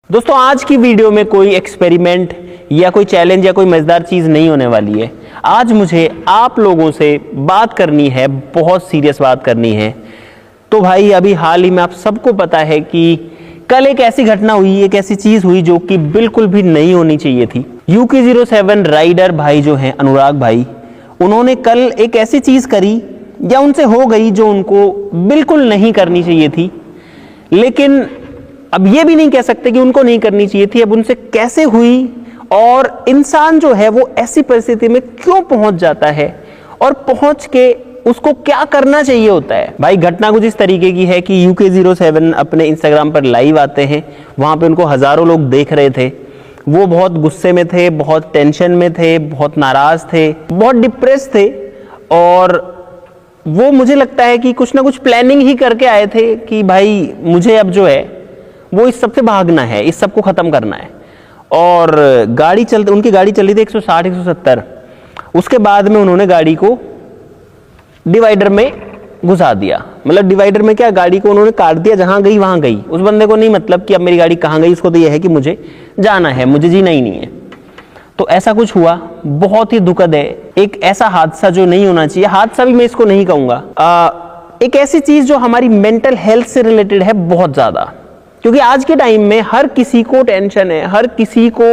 दोस्तों आज की वीडियो में कोई एक्सपेरिमेंट या कोई चैलेंज या कोई मजेदार चीज नहीं होने वाली है। आज मुझे आप लोगों से बात करनी है, बहुत सीरियस बात करनी है। तो भाई अभी हाल ही में आप सबको पता है कि कल एक ऐसी घटना हुई, एक ऐसी चीज हुई जो कि बिल्कुल भी नहीं होनी चाहिए थी। UK07 राइडर भाई जो हैं अनुराग भाई, उन्होंने कल एक ऐसी चीज करी या उनसे हो गई जो उनको बिल्कुल नहीं करनी चाहिए थी। लेकिन अब ये भी नहीं कह सकते कि उनको नहीं करनी चाहिए थी, अब उनसे कैसे हुई और इंसान जो है वो ऐसी परिस्थिति में क्यों पहुंच जाता है और पहुंच के उसको क्या करना चाहिए होता है। भाई घटना कुछ इस तरीके की है कि UK07 अपने इंस्टाग्राम पर लाइव आते हैं, वहां पे उनको हजारों लोग देख रहे थे। वो बहुत गुस्से में थे, बहुत टेंशन में थे, बहुत नाराज थे, बहुत डिप्रेस थे और वो मुझे लगता है कि कुछ ना कुछ प्लानिंग ही करके आए थे कि भाई मुझे अब जो है वो इस सब से भागना है, इस सब को खत्म करना है। और उनकी गाड़ी चल रही थी 160 170। उसके बाद में उन्होंने गाड़ी को डिवाइडर में घुसा दिया। मतलब डिवाइडर में क्या, गाड़ी को उन्होंने काट दिया, जहां गई वहां गई। उस बंदे को नहीं मतलब कि अब मेरी गाड़ी कहां गई, उसको तो यह है कि मुझे जाना है, मुझे जीना ही नहीं है। तो ऐसा कुछ हुआ, बहुत ही दुखद है। एक ऐसा हादसा जो नहीं होना चाहिए, हादसा भी मैं इसको नहीं कहूंगा, एक ऐसी चीज जो हमारी मेंटल हेल्थ से रिलेटेड है बहुत ज्यादा। क्योंकि आज के टाइम में हर किसी को टेंशन है, हर किसी को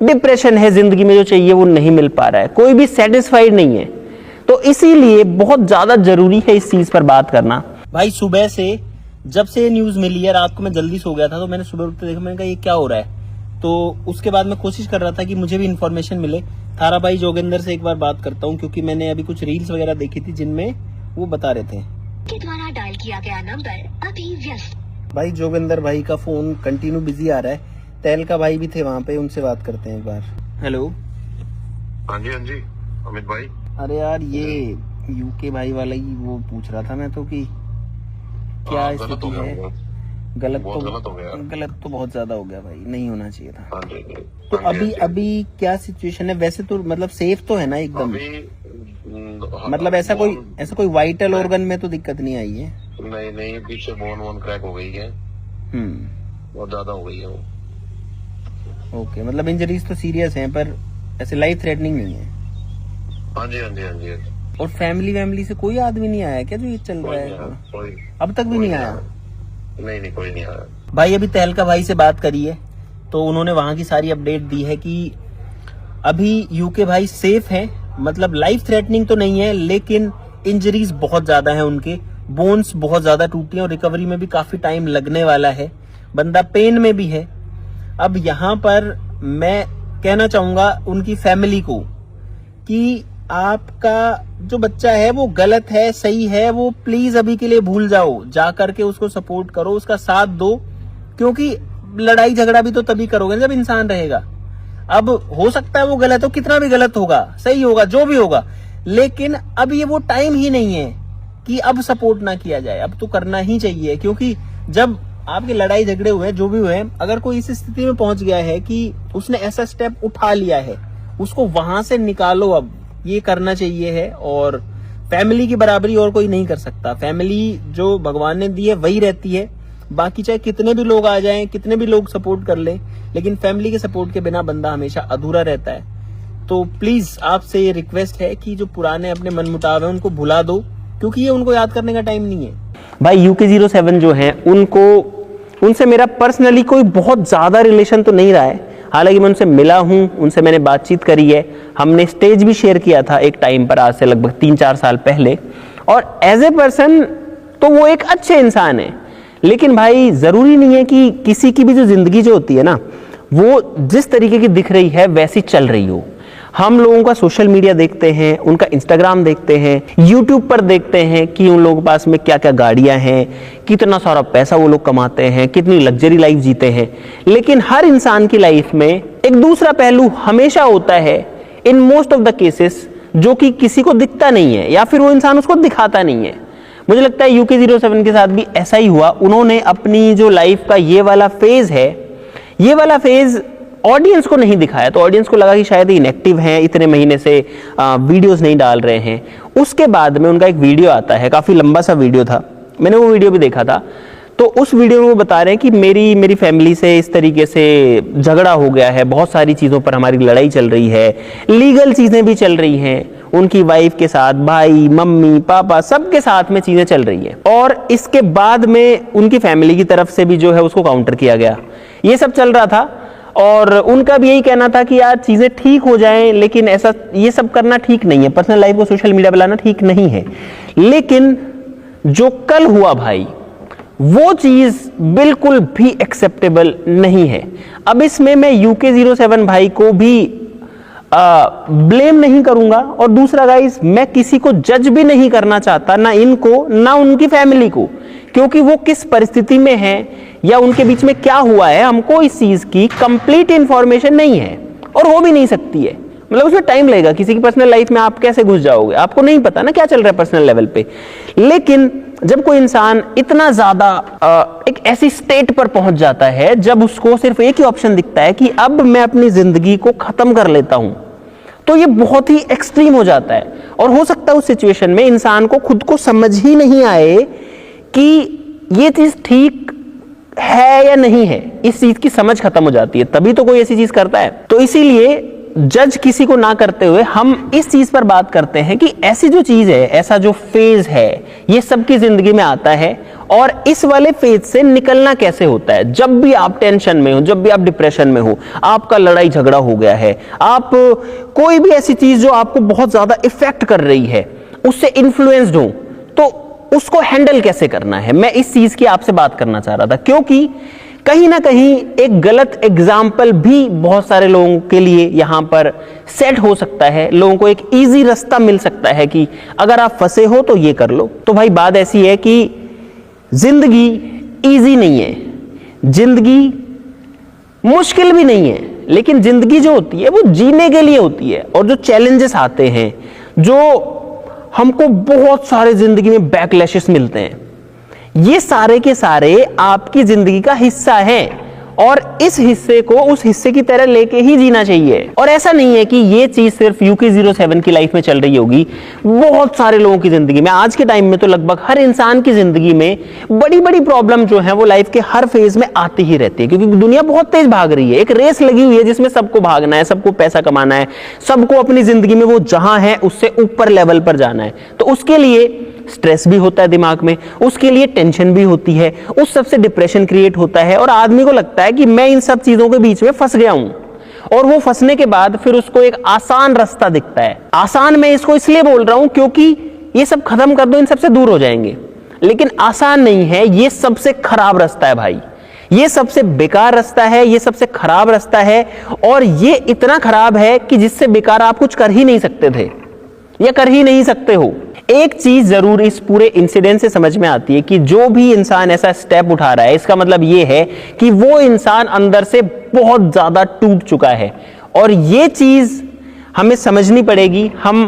डिप्रेशन है, जिंदगी में जो चाहिए वो नहीं मिल पा रहा है, कोई भी सेटिस्फाइड नहीं है। तो इसीलिए बहुत ज्यादा जरूरी है इस चीज पर बात करना। भाई सुबह से जब से न्यूज मिली है, रात को मैं जल्दी सो गया था, तो मैंने सुबह उठते देखा, मैंने कहा ये क्या हो रहा है। तो उसके बाद मैं कोशिश कर रहा था कि मुझे भी इन्फॉर्मेशन मिले। तारा भाई जोगिंदर से एक बार बात करता हूँ, क्योंकि मैंने अभी कुछ रील्स वगैरह देखी थी जिनमें वो बता रहे थे के द्वारा डायल किया गया नंबर अभी व्यस्त। भाई जोगिंदर भाई का फोन कंटिन्यू बिजी आ रहा है। तहलका भाई भी थे वहाँ पे, उनसे बात करते हैं एक बार। हेलो। हाँ जी अमित भाई। अरे यार ये UK भाई वाला ही वो पूछ रहा था मैं तो कि क्या स्थिति है। गलत तो बहुत ज्यादा हो गया भाई, नहीं होना चाहिए था। हाँ जी। तो अभी क्या सिचुएशन है वैसे? तो मतलब सेफ तो है ना एकदम? मतलब ऐसा कोई वाइटल ऑर्गन में तो दिक्कत नहीं आई है? नहीं, पीछे बोन क्रैक हो गई है। बहुत ज्यादा हो गई है वो। ओके, मतलब इंजरीज तो सीरियस हैं पर ऐसे लाइफ थ्रेटनिंग नहीं है? हाँ जी। और फैमिली से कोई आदमी नहीं आया क्या जो ये चल रहा है? कोई अब तक भी नहीं आया? नहीं, कोई नहीं आया भाई। अभी तहलका भाई से बात करी है तो उन्होंने वहां की सारी अपडेट दी है कि अभी UK भाई सेफ है, मतलब लाइफ थ्रेटनिंग तो नहीं है, लेकिन इंजरीज बहुत ज्यादा है, उनके बोन्स बहुत ज्यादा टूटी हैं और रिकवरी में भी काफी टाइम लगने वाला है। बंदा पेन में भी है। अब यहाँ पर मैं कहना चाहूंगा उनकी फैमिली को कि आपका जो बच्चा है वो गलत है, सही है, वो प्लीज अभी के लिए भूल जाओ, जा करके उसको सपोर्ट करो, उसका साथ दो। क्योंकि लड़ाई झगड़ा भी तो तभी करोगे जब इंसान रहेगा। अब हो सकता है वो गलत हो, कितना भी गलत होगा, सही होगा, जो भी होगा, लेकिन अब ये वो टाइम ही नहीं है कि अब सपोर्ट ना किया जाए। अब तो करना ही चाहिए, क्योंकि जब आपके लड़ाई झगड़े हुए, जो भी हुए, अगर कोई इस स्थिति में पहुंच गया है कि उसने ऐसा स्टेप उठा लिया है, उसको वहां से निकालो। अब ये करना चाहिए है और फैमिली की बराबरी और कोई नहीं कर सकता। फैमिली जो भगवान ने दी है वही रहती है, बाकी चाहे कितने भी लोग आ जाएं, कितने भी लोग सपोर्ट कर लें, लेकिन फैमिली के सपोर्ट के बिना बंदा हमेशा अधूरा रहता है। तो प्लीज आपसे ये रिक्वेस्ट है कि जो पुराने अपने मनमुटाव है उनको भुला दो, क्योंकि ये उनको याद करने का टाइम नहीं है। भाई UK07 जो है उनसे मेरा पर्सनली कोई बहुत ज्यादा रिलेशन तो नहीं रहा है। हालांकि मैं उनसे मिला हूं, उनसे मैंने बातचीत करी है, हमने स्टेज भी शेयर किया था एक टाइम पर, आज से लगभग 3-4 साल पहले। और एज ए पर्सन तो वो एक अच्छे इंसान है, लेकिन भाई जरूरी नहीं है कि किसी की भी जो जिंदगी जो होती है ना, वो जिस तरीके की दिख रही है वैसी चल रही हो। हम लोगों का सोशल मीडिया देखते हैं, उनका इंस्टाग्राम देखते हैं, यूट्यूब पर देखते हैं कि उन लोगों के पास में क्या क्या गाड़ियां हैं, कितना सारा पैसा वो लोग कमाते हैं, कितनी लग्जरी लाइफ जीते हैं। लेकिन हर इंसान की लाइफ में एक दूसरा पहलू हमेशा होता है, in most of the cases, जो कि किसी को दिखता नहीं है या फिर वो इंसान उसको दिखाता नहीं है। मुझे लगता है UK07 के साथ भी ऐसा ही हुआ। उन्होंने अपनी जो लाइफ का ये वाला फेज ऑडियंस को नहीं दिखाया, तो ऑडियंस को लगा कि शायद इनएक्टिव हैं, इतने महीने से वीडियोस नहीं डाल रहे हैं। उसके बाद में उनका एक वीडियो आता है, काफी लंबा सा वीडियो था, मैंने वो वीडियो भी देखा था। तो उस वीडियो में वो बता रहे हैं कि मेरी फैमिली से इस तरीके से झगड़ा हो गया है, बहुत सारी चीज़ों पर हमारी लड़ाई चल रही है, लीगल चीज़ें भी चल रही हैं, उनकी वाइफ के साथ, भाई मम्मी पापा सबके साथ में चीज़ें चल रही हैं। और इसके बाद में उनकी फैमिली की तरफ से भी जो है उसको काउंटर किया गया। ये सब चल रहा था और उनका भी यही कहना था कि यार चीज़ें ठीक हो जाएं, लेकिन ऐसा ये सब करना ठीक नहीं है, पर्सनल लाइफ को सोशल मीडिया पर लाना ठीक नहीं है। लेकिन जो कल हुआ भाई, वो चीज बिल्कुल भी एक्सेप्टेबल नहीं है। अब इसमें मैं UK07 भाई को भी ब्लेम नहीं करूंगा, और दूसरा गाइस मैं किसी को जज भी नहीं करना चाहता, ना इनको ना उनकी फैमिली को, क्योंकि वो किस परिस्थिति में है या उनके बीच में क्या हुआ है हमको इस चीज की कंप्लीट इंफॉर्मेशन नहीं है, और हो भी नहीं सकती है। मतलब उसमें टाइम लगेगा। किसी की पर्सनल लाइफ में आप कैसे घुस जाओगे, आपको नहीं पता ना क्या चल रहा है पर्सनल लेवल पे। लेकिन जब कोई इंसान इतना ज्यादा एक ऐसी स्टेट पर पहुंच जाता है जब उसको सिर्फ एक ही ऑप्शन दिखता है कि अब मैं अपनी जिंदगी को खत्म कर लेता हूं, तो ये बहुत ही एक्सट्रीम हो जाता है। और हो सकता है उस सिचुएशन में इंसान को खुद को समझ ही नहीं आए कि ये चीज ठीक है या नहीं है, इस चीज की समझ खत्म हो जाती है, तभी तो कोई ऐसी चीज करता है। तो इसीलिए जज किसी को ना करते हुए हम इस चीज पर बात करते हैं कि ऐसी जो चीज है, ऐसा जो फेज है, ये सबकी जिंदगी में आता है, और इस वाले फेज से निकलना कैसे होता है। जब भी आप टेंशन में हो, जब भी आप डिप्रेशन में हो, आपका लड़ाई झगड़ा हो गया है, आप कोई भी ऐसी चीज जो आपको बहुत ज्यादा इफेक्ट कर रही है, उससे इन्फ्लुएंस्ड हो, तो उसको हैंडल कैसे करना है, मैं इस चीज की आपसे बात करना चाह रहा था। क्योंकि कहीं ना कहीं एक गलत एग्जाम्पल भी बहुत सारे लोगों के लिए यहां पर सेट हो सकता है, लोगों को एक इजी रास्ता मिल सकता है कि अगर आप फंसे हो तो ये कर लो। तो भाई बात ऐसी है कि जिंदगी इजी नहीं है, जिंदगी मुश्किल भी नहीं है, लेकिन जिंदगी जो होती है वो जीने के लिए होती है। और जो चैलेंजेस आते हैं, जो हमको बहुत सारे जिंदगी में बैकलैशेस मिलते हैं, ये सारे के सारे आपकी जिंदगी का हिस्सा है, और इस हिस्से को उस हिस्से की तरह लेके ही जीना चाहिए। और ऐसा नहीं है कि ये चीज सिर्फ UK07 की लाइफ में चल रही होगी, बहुत सारे लोगों की जिंदगी में, आज के टाइम में तो लगभग हर इंसान की जिंदगी में बड़ी बड़ी प्रॉब्लम जो है वो लाइफ के हर फेज में आती ही रहती है। क्योंकि दुनिया बहुत तेज भाग रही है, एक रेस लगी हुई है जिसमें सबको भागना है, सबको पैसा कमाना है, सबको अपनी जिंदगी में वो जहां है उससे ऊपर लेवल पर जाना है। तो उसके लिए स्ट्रेस भी होता है दिमाग में, उसके लिए टेंशन भी होती है, उस सबसे डिप्रेशन क्रिएट होता है, और आदमी को लगता है कि मैं इन सब चीजों के बीच में फंस गया हूं। और वो फंसने के बाद फिर उसको एक आसान रास्ता दिखता है। आसान मैं इसको इसलिए बोल रहा हूं क्योंकि ये सब खत्म कर दो, इन सबसे दूर हो जाएंगे, लेकिन आसान नहीं है, ये सबसे खराब रास्ता है भाई, ये सबसे बेकार रास्ता है, ये सबसे खराब रास्ता है। और ये इतना खराब है कि जिससे बेकार आप कुछ कर ही नहीं सकते थे या कर ही नहीं सकते हो। एक चीज जरूर इस पूरे इंसिडेंट से समझ में आती है कि जो भी इंसान ऐसा स्टेप उठा रहा है, इसका मतलब ये है कि वो इंसान अंदर से बहुत ज्यादा टूट चुका है। और ये चीज हमें समझनी पड़ेगी। हम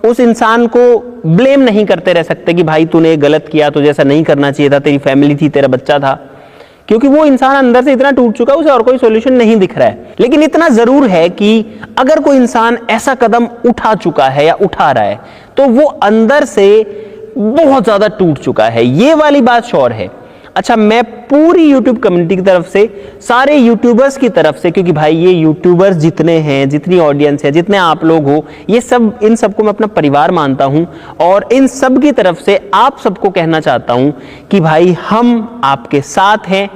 उस इंसान को ब्लेम नहीं करते रह सकते कि भाई तूने गलत किया, तुझे ऐसा नहीं करना चाहिए था, तेरी फैमिली थी, तेरा बच्चा था, क्योंकि वो इंसान अंदर से इतना टूट चुका है, उसे और कोई सॉल्यूशन नहीं दिख रहा है। लेकिन इतना जरूर है कि अगर कोई इंसान ऐसा कदम उठा चुका है या उठा रहा है, तो वो अंदर से बहुत ज्यादा टूट चुका है, ये वाली बात श्योर है। अच्छा, मैं पूरी यूट्यूब कम्युनिटी की तरफ से, सारे यूट्यूबर्स की तरफ से, क्योंकि भाई ये यूट्यूबर्स जितने हैं, जितनी ऑडियंस है, जितने आप लोग हो, ये सब, इन सबको मैं अपना परिवार मानता हूं, और इन सब की तरफ से आप सबको कहना चाहता हूं कि भाई हम आपके साथ हैं।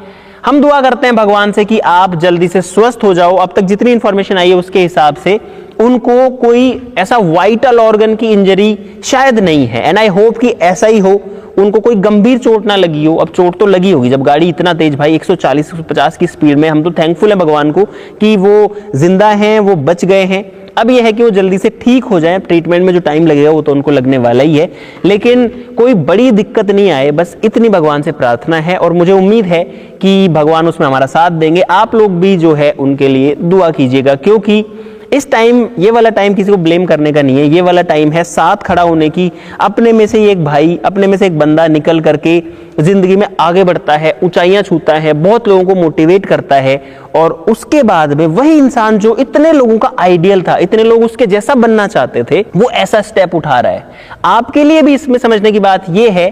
हम दुआ करते हैं भगवान से कि आप जल्दी से स्वस्थ हो जाओ। अब तक जितनी इंफॉर्मेशन आई है उसके हिसाब से उनको कोई ऐसा वाइटल ऑर्गन की इंजरी शायद नहीं है, एंड आई होप कि ऐसा ही हो, उनको कोई गंभीर चोट ना लगी हो। अब चोट तो लगी होगी, जब गाड़ी इतना तेज भाई 140-150 की स्पीड में, हम तो थैंकफुल है भगवान को कि वो जिंदा हैं, वो बच गए हैं। अब यह है कि वो जल्दी से ठीक हो जाए, ट्रीटमेंट में जो टाइम लगेगा वो तो उनको लगने वाला ही है, लेकिन कोई बड़ी दिक्कत नहीं आए, बस इतनी भगवान से प्रार्थना है। और मुझे उम्मीद है कि भगवान उसमें हमारा साथ देंगे। आप लोग भी जो है उनके लिए दुआ कीजिएगा, क्योंकि इस टाइम, ये वाला टाइम किसी को ब्लेम करने का नहीं है, ये वाला टाइम है साथ खड़ा होने की। अपने में से एक भाई, अपने में से एक बंदा निकल करके जिंदगी में आगे बढ़ता है, ऊंचाइयां छूता है, बहुत लोगों को मोटिवेट करता है, और उसके बाद में वही इंसान जो इतने लोगों का आइडियल था, इतने लोग उसके जैसा बनना चाहते थे, वो ऐसा स्टेप उठा रहा है। आपके लिए भी इसमें समझने की बात यह है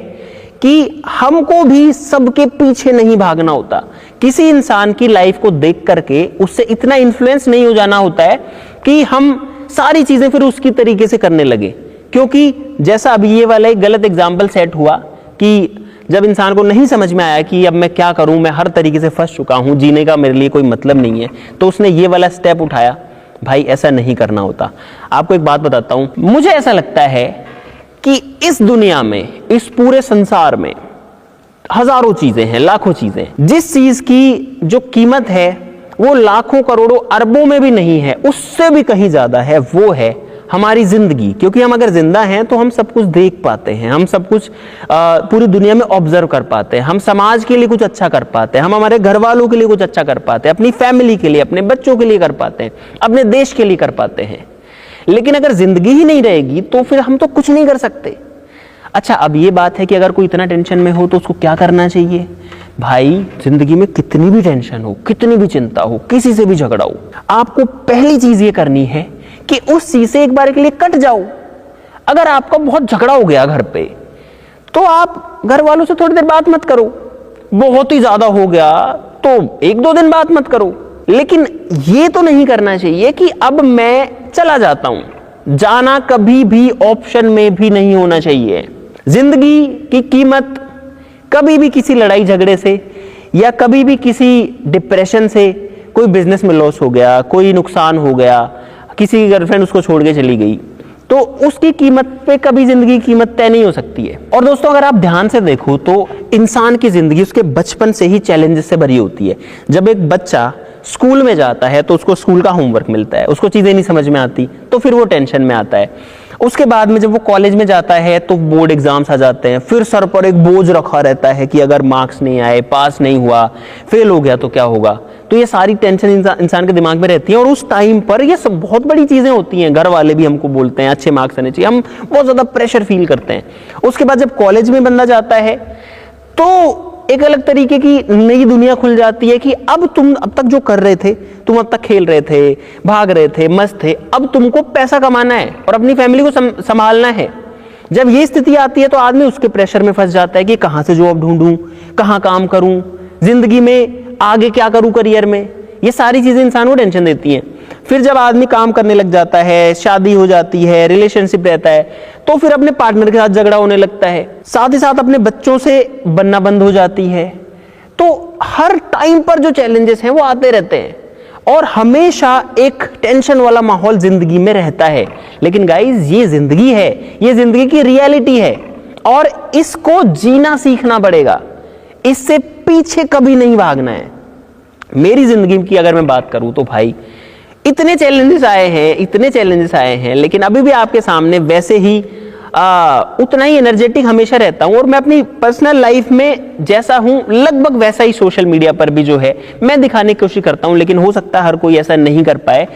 कि हमको भी सबके पीछे नहीं भागना होता। किसी इंसान की लाइफ को देख करके उससे इतना इन्फ्लुएंस नहीं हो जाना होता है कि हम सारी चीजें फिर उसकी तरीके से करने लगे। क्योंकि जैसा अभी ये वाला एक गलत एग्जाम्पल सेट हुआ कि जब इंसान को नहीं समझ में आया कि अब मैं क्या करूं, मैं हर तरीके से फंस चुका हूं, जीने का मेरे लिए कोई मतलब नहीं है, तो उसने ये वाला स्टेप उठाया। भाई ऐसा नहीं करना होता। आपको एक बात बताता हूं, मुझे ऐसा लगता है कि इस दुनिया में, इस पूरे संसार में हजारों चीजें हैं, लाखों चीजें, जिस चीज की जो कीमत है वो लाखों करोड़ों अरबों में भी नहीं है, उससे भी कहीं ज्यादा है, वो है हमारी जिंदगी। क्योंकि हम अगर जिंदा हैं तो हम सब कुछ देख पाते हैं, हम सब कुछ पूरी दुनिया में ऑब्जर्व कर पाते हैं, हम समाज के लिए कुछ अच्छा कर पाते हैं, हम हमारे घर वालों के लिए कुछ अच्छा कर पाते हैं, अपनी फैमिली के लिए, अपने बच्चों के लिए कर पाते हैं, अपने देश के लिए कर पाते हैं। लेकिन अगर जिंदगी ही नहीं रहेगी तो फिर हम तो कुछ नहीं कर सकते। अच्छा, अब ये बात है कि अगर कोई इतना टेंशन में हो तो उसको क्या करना चाहिए? भाई जिंदगी में कितनी भी टेंशन हो, कितनी भी चिंता हो, किसी से भी झगड़ा हो, आपको पहली चीज ये करनी है कि उस चीज से एक बार के लिए कट जाओ। अगर आपका बहुत झगड़ा हो गया घर पे, तो आप घर वालों से थोड़ी देर बात मत करो। बहुत ही ज्यादा हो गया तो 1-2 दिन बात मत करो। लेकिन ये तो नहीं करना चाहिए कि अब मैं चला जाता हूं। जाना कभी भी ऑप्शन में भी नहीं होना चाहिए। जिंदगी की कीमत कभी भी किसी लड़ाई झगड़े से या कभी भी किसी डिप्रेशन से, कोई बिजनेस में लॉस हो गया, कोई नुकसान हो गया, किसी की गर्लफ्रेंड उसको छोड़ के चली गई, तो उसकी कीमत पे कभी जिंदगी की कीमत तय नहीं हो सकती है। और दोस्तों, अगर आप ध्यान से देखो तो इंसान की जिंदगी उसके बचपन से ही चैलेंजेस से भरी होती है। जब एक बच्चा स्कूल में जाता है तो उसको स्कूल का होमवर्क मिलता है, उसको चीजें नहीं समझ में आती तो फिर वो टेंशन में आता है। उसके बाद में जब वो कॉलेज में जाता है तो बोर्ड एग्जाम्स आ जाते हैं, फिर सर पर एक बोझ रखा रहता है कि अगर मार्क्स नहीं आए, पास नहीं हुआ, फेल हो गया तो क्या होगा। तो ये सारी टेंशन इंसान के दिमाग में रहती है और उस टाइम पर ये सब बहुत बड़ी चीजें होती हैं। घर वाले भी हमको बोलते हैं अच्छे मार्क्स आने चाहिए, हम बहुत ज्यादा प्रेशर फील करते हैं। उसके बाद जब कॉलेज में बंदा जाता है तो एक अलग तरीके की नई दुनिया खुल जाती है कि अब तुम अब तक जो कर रहे थे, तुम अब तक खेल रहे थे, भाग रहे थे, मस्त थे, अब तुमको पैसा कमाना है और अपनी फैमिली को संभालना है। जब ये स्थिति आती है तो आदमी उसके प्रेशर में फंस जाता है कि कहां से जॉब ढूंढूं, कहां काम करूं, जिंदगी में आगे क्या करूं करियर में। ये सारी चीजें इंसान को टेंशन देती हैं। फिर जब आदमी काम करने लग जाता है, शादी हो जाती है, रिलेशनशिप रहता है, तो फिर अपने पार्टनर के साथ झगड़ा होने लगता है, साथ ही साथ अपने बच्चों से बनना बंद हो जाती है। तो हर टाइम पर जो चैलेंजेस हैं वो आते रहते हैं और हमेशा एक टेंशन वाला माहौल जिंदगी में रहता है। लेकिन गाइस, ये जिंदगी है, ये जिंदगी की रियलिटी है और इसको जीना सीखना पड़ेगा। इससे पीछे कभी नहीं भागना है। मेरी जिंदगी की अगर मैं बात करूं तो भाई इतने चैलेंजेस आए हैं, लेकिन अभी भी आपके सामने वैसे ही उतना ही एनर्जेटिक हमेशा रहता हूं और मैं अपनी पर्सनल लाइफ में जैसा हूं लगभग वैसा ही सोशल मीडिया पर भी जो है मैं दिखाने की कोशिश करता हूं। लेकिन हो सकता है हर कोई ऐसा नहीं कर पाए।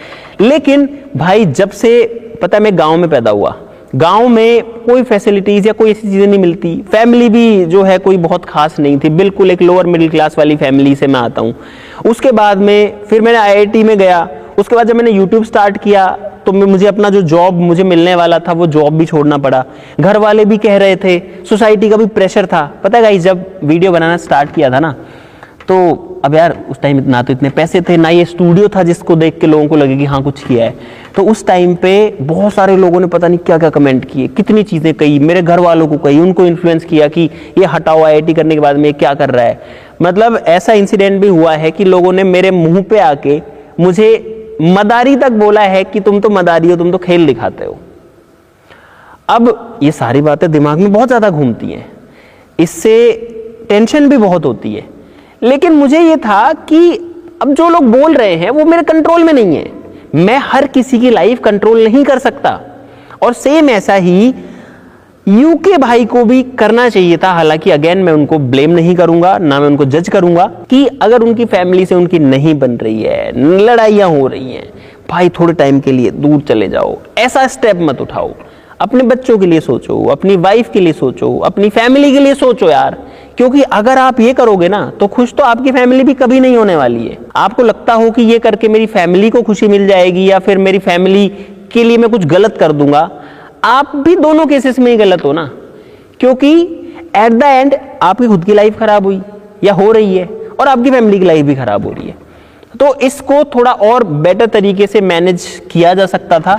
लेकिन भाई, जब से पता है मैं गांव में पैदा हुआ, गांव में कोई फैसिलिटीज या कोई ऐसी चीजें नहीं मिलती, फैमिली भी जो है कोई बहुत खास नहीं थी, बिल्कुल एक लोअर मिडिल क्लास वाली फैमिली से मैं आता हूं। उसके बाद में फिर मैंने IIT में गया। उसके बाद जब मैंने YouTube स्टार्ट किया तो मुझे अपना जो जॉब मुझे मिलने वाला था वो जॉब भी छोड़ना पड़ा। घर वाले भी कह रहे थे, सोसाइटी का भी प्रेशर था। पता है गाइस, जब वीडियो बनाना स्टार्ट किया था ना, तो अब यार उस टाइम ना तो इतने पैसे थे, ना ये स्टूडियो था जिसको देख के लोगों को लगे कि हाँ कुछ किया है। तो उस टाइम पे बहुत सारे लोगों ने पता नहीं क्या क्या कमेंट किए, कितनी चीजें कही, मेरे घर वालों को कही, उनको इन्फ्लुएंस किया कि ये हटाओ, IIT करने के बाद में क्या कर रहा है। मतलब ऐसा इंसिडेंट भी हुआ है कि लोगों ने मेरे मुंह पे आके मुझे मदारी तक बोला है कि तुम तो मदारी हो, तुम तो खेल दिखाते हो। अब ये सारी बातें दिमाग में बहुत ज्यादा घूमती हैं, इससे टेंशन भी बहुत होती है। लेकिन मुझे ये था कि अब जो लोग बोल रहे हैं वो मेरे कंट्रोल में नहीं है, मैं हर किसी की लाइफ कंट्रोल नहीं कर सकता। और सेम ऐसा ही यूके भाई को भी करना चाहिए था। हालांकि अगेन मैं उनको ब्लेम नहीं करूंगा, ना मैं उनको जज करूंगा कि अगर उनकी फैमिली से उनकी नहीं बन रही है, लड़ाइयां हो रही हैं, भाई थोड़े टाइम के लिए दूर चले जाओ, ऐसा स्टेप मत उठाओ। अपने बच्चों के लिए सोचो, अपनी वाइफ के लिए सोचो, अपनी फैमिली के लिए सोचो यार। क्योंकि अगर आप ये करोगे ना तो खुश तो आपकी फैमिली भी कभी नहीं होने वाली है। आपको लगता हो कि ये करके मेरी फैमिली को खुशी मिल जाएगी या फिर मेरी फैमिली के लिए मैं कुछ गलत कर दूंगा, आप भी दोनों केसेस में ही गलत हो ना। क्योंकि एट द एंड आपकी खुद की लाइफ खराब हुई या हो रही है और आपकी फैमिली की लाइफ भी खराब हो रही है। तो इसको थोड़ा और बेटर तरीके से मैनेज किया जा सकता था।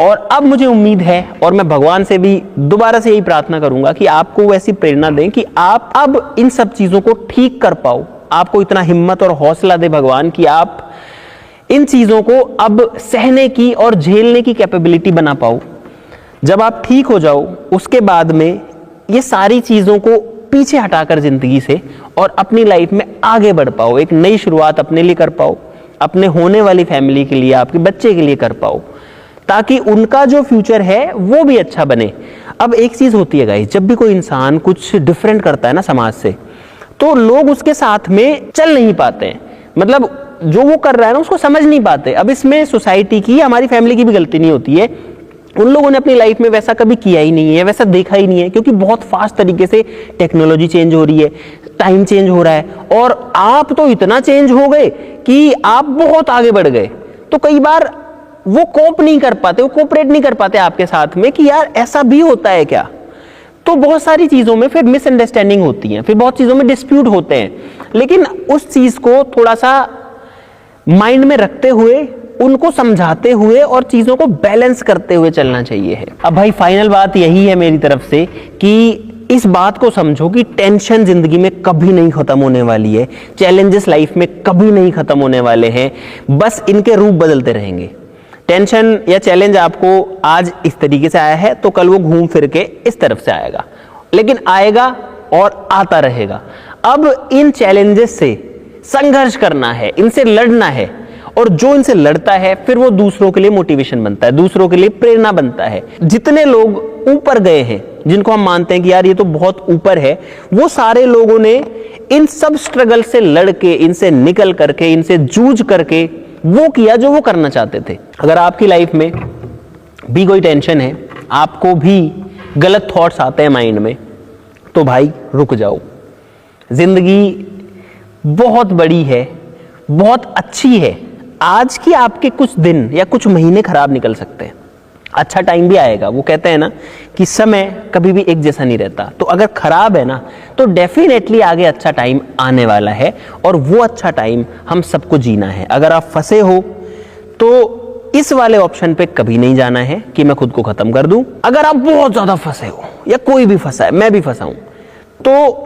और अब मुझे उम्मीद है और मैं भगवान से भी दोबारा से यही प्रार्थना करूंगा कि आपको वैसी प्रेरणा दें कि आप अब इन सब चीजों को ठीक कर पाओ। आपको इतना हिम्मत और हौसला दे भगवान कि आप इन चीजों को अब सहने की और झेलने की कैपेबिलिटी बना पाओ। जब आप ठीक हो जाओ उसके बाद में ये सारी चीजों को पीछे हटाकर जिंदगी से और अपनी लाइफ में आगे बढ़ पाओ, एक नई शुरुआत अपने लिए कर पाओ, अपने होने वाली फैमिली के लिए, आपके बच्चे के लिए कर पाओ, ताकि उनका जो फ्यूचर है वो भी अच्छा बने। अब एक चीज होती है गाइस, जब भी कोई इंसान कुछ डिफरेंट करता है ना समाज से, तो लोग उसके साथ में चल नहीं पाते हैं। मतलब जो वो कर रहा है ना उसको समझ नहीं पाते। अब इसमें सोसाइटी की, हमारी फैमिली की भी गलती नहीं होती है। उन लोगों ने अपनी लाइफ में वैसा कभी किया ही नहीं है, वैसा देखा ही नहीं है, क्योंकि बहुत फास्ट तरीके से टेक्नोलॉजी चेंज हो रही है, टाइम चेंज हो रहा है, और आप तो इतना चेंज हो गए कि आप बहुत आगे बढ़ गए। तो कई बार वो कोप नहीं कर पाते, वो कोऑपरेट नहीं कर पाते आपके साथ में कि यार ऐसा भी होता है क्या। तो बहुत सारी चीजों में फिर मिसअंडरस्टैंडिंग होती है, फिर बहुत चीजों में डिस्प्यूट होते हैं। लेकिन उस चीज को थोड़ा सा माइंड में रखते हुए, उनको समझाते हुए और चीजों को बैलेंस करते हुए चलना चाहिए है। अब भाई फाइनल बात यही है मेरी तरफ से कि इस बात को समझो कि टेंशन जिंदगी में कभी नहीं खत्म होने वाली है, चैलेंजेस लाइफ में कभी नहीं खत्म होने वाले हैं, बस इनके रूप बदलते रहेंगे। टेंशन या चैलेंज आपको आज इस तरीके से आया है तो कल वो घूम फिर के इस तरफ से आएगा, लेकिन आएगा और आता रहेगा। अब इन चैलेंजेस से संघर्ष करना है, इनसे लड़ना है, और जो इनसे लड़ता है फिर वो दूसरों के लिए मोटिवेशन बनता है, दूसरों के लिए प्रेरणा बनता है। जितने लोग ऊपर गए हैं, जिनको हम मानते हैं कि यार ये तो बहुत ऊपर है, वो सारे लोगों ने इन सब स्ट्रगल से लड़ के, इनसे निकल करके, इनसे जूझ करके वो किया जो वो करना चाहते थे। अगर आपकी लाइफ में भी कोई टेंशन है, आपको भी गलत थॉट्स आते हैं माइंड में, तो भाई रुक जाओ। जिंदगी बहुत बड़ी है, बहुत अच्छी है। आज की आपके कुछ दिन या कुछ महीने खराब निकल सकते हैं, अच्छा टाइम भी आएगा। वो कहते हैं ना कि समय कभी भी एक जैसा नहीं रहता। तो अगर खराब है ना, तो डेफिनेटली आगे अच्छा टाइम आने वाला है, और वो अच्छा टाइम हम सबको जीना है। अगर आप फंसे हो तो इस वाले ऑप्शन पे कभी नहीं जाना है कि मैं खुद को खत्म कर दूं। अगर आप बहुत ज्यादा फंसे हो, या कोई भी फंसा है, मैं भी फंसा हूं, तो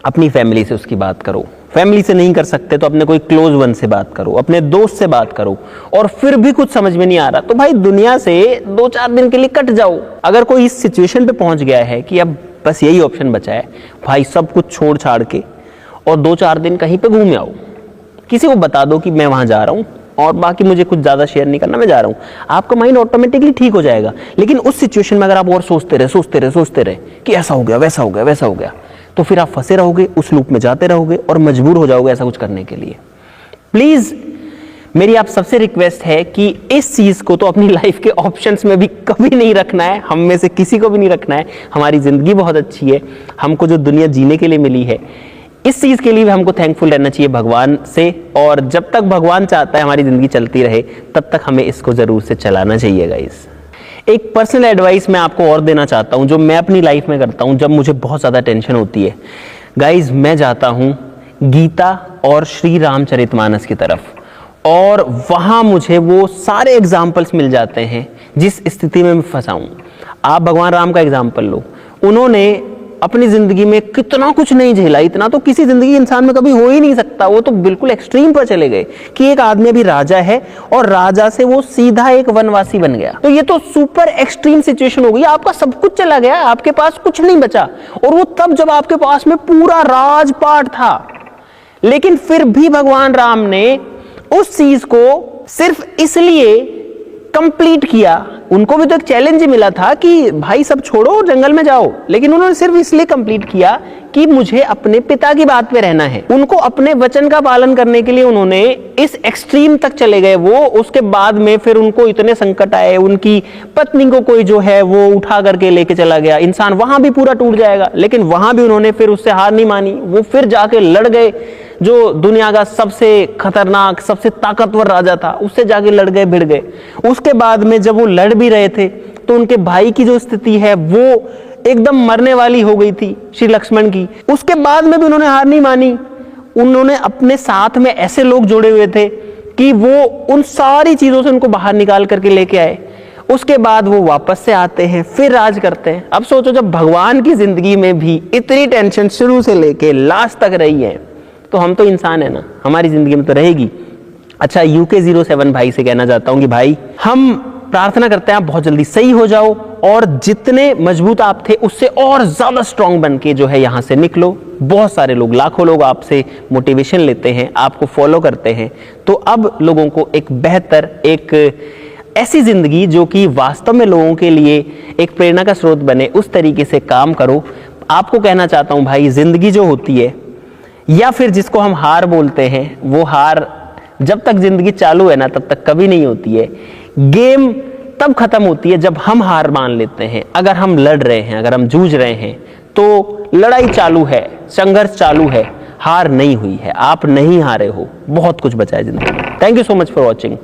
अपनी फैमिली से उसकी बात करो। फैमिली से नहीं कर सकते तो अपने कोई क्लोज वन से बात करो, अपने दोस्त से बात करो, और फिर भी कुछ समझ में नहीं आ रहा तो भाई दुनिया से 2-4 दिन के लिए कट जाओ। अगर कोई इस सिचुएशन पे पहुंच गया है कि अब बस यही ऑप्शन बचा है, भाई सब कुछ छोड़ छाड़ के और 2-4 दिन कहीं पे घूम आओ, किसी को बता दो कि मैं वहां जा रहा हूं, और बाकी मुझे कुछ ज्यादा शेयर नहीं करना, मैं जा रहा हूं। आपका माइंड ऑटोमेटिकली ठीक हो जाएगा। लेकिन उस सिचुएशन में अगर आप और सोचते रहे कि ऐसा हो गया, वैसा हो गया, तो फिर आप फंसे रहोगे, उस लूप में जाते रहोगे और मजबूर हो जाओगे ऐसा कुछ करने के लिए। प्लीज मेरी आप सबसे रिक्वेस्ट है कि इस चीज को तो अपनी लाइफ के ऑप्शंस में भी कभी नहीं रखना है, हम में से किसी को भी नहीं रखना है। हमारी जिंदगी बहुत अच्छी है, हमको जो दुनिया जीने के लिए मिली है, इस चीज के लिए भी हमको थैंकफुल रहना चाहिए भगवान से। और जब तक भगवान चाहता है हमारी जिंदगी चलती रहे, तब तक हमें इसको जरूर से चलाना चाहिए गाइस। एक पर्सनल एडवाइस मैं आपको और देना चाहता हूं, जो मैं अपनी लाइफ में करता हूं जब मुझे बहुत ज्यादा टेंशन होती है। गाइस, मैं जाता हूं गीता और श्री रामचरितमानस की तरफ, और वहां मुझे वो सारे एग्जाम्पल्स मिल जाते हैं जिस स्थिति में मैं फंसा हूं। आप भगवान राम का एग्जाम्पल लो, उन्होंने अपनी जिंदगी में कितना कुछ नहीं झेला, इतना तो किसी जिंदगी इंसान में कभी हो ही नहीं सकता। वो तो बिल्कुल एक्सट्रीम पर चले गए कि एक आदमी अभी राजा है और राजा से वो सीधा एक वनवासी बन गया। तो ये तो सुपर एक्सट्रीम सिचुएशन हो गई, आपका सब कुछ चला गया, आपके पास कुछ नहीं बचा, और वो तब जब आपके पास में पूरा राजपाट था। लेकिन फिर भी भगवान राम ने उस चीज को सिर्फ इसलिए कंप्लीट किया, उनको भी तो एक चैलेंज मिला था कि भाई सब छोड़ो और जंगल में जाओ, लेकिन उन्होंने सिर्फ इसलिए कंप्लीट किया कि मुझे अपने पिता की बात पे रहना है। उनको अपने वचन का पालन करने के लिए उन्होंने इस एक्सट्रीम तक चले गए वो। उसके बाद में फिर उनको इतने संकट आए, उनकी पत्नी को कोई जो है वो उठा करके लेके चला गया, इंसान वहां भी पूरा टूट जाएगा, लेकिन वहां भी उन्होंने फिर उससे हार नहीं मानी, वो फिर जाके लड़ गए जो दुनिया का सबसे खतरनाक, सबसे ताकतवर राजा था, उससे जाके लड़ गए, भिड़ गए। उसके बाद में जब वो लड़ भी रहे थे तो उनके भाई की जो स्थिति है वो एकदम मरने वाली हो गई थी श्री लक्ष्मण की, उसके बाद में भी उन्होंने हार नहीं मानी। उन्होंने अपने साथ में ऐसे लोग जोड़े हुए थे कि वो उन सारी चीजों से उनको बाहर निकाल करके लेके आए। उसके बाद वो वापस से आते हैं, फिर राज करते हैं। अब सोचो, जब भगवान की जिंदगी में भी इतनी टेंशन शुरू से लेके लास्ट तक रही है, तो हम तो इंसान है ना, हमारी जिंदगी में तो रहेगी। अच्छा, UK07 भाई से कहना चाहता हूं कि भाई, हम प्रार्थना करते हैं आप बहुत जल्दी सही हो जाओ और जितने मजबूत आप थे उससे और ज्यादा स्ट्रांग बन के जो है यहां से निकलो। बहुत सारे लोग, लाखों लोग आपसे मोटिवेशन लेते हैं, आपको फॉलो करते हैं। तो अब लोगों को एक बेहतर, एक ऐसी जिंदगी जो कि वास्तव में लोगों के लिए एक प्रेरणा का स्रोत बने, उस तरीके से काम करो। आपको कहना चाहता हूं भाई, जिंदगी जो होती है, या फिर जिसको हम हार बोलते हैं, वो हार जब तक जिंदगी चालू है ना, तब तक कभी नहीं होती है। गेम तब खत्म होती है जब हम हार मान लेते हैं। अगर हम लड़ रहे हैं, अगर हम जूझ रहे हैं, तो लड़ाई चालू है, संघर्ष चालू है, हार नहीं हुई है, आप नहीं हारे हो, बहुत कुछ बचा है जिंदगी में। Thank you so much for watching.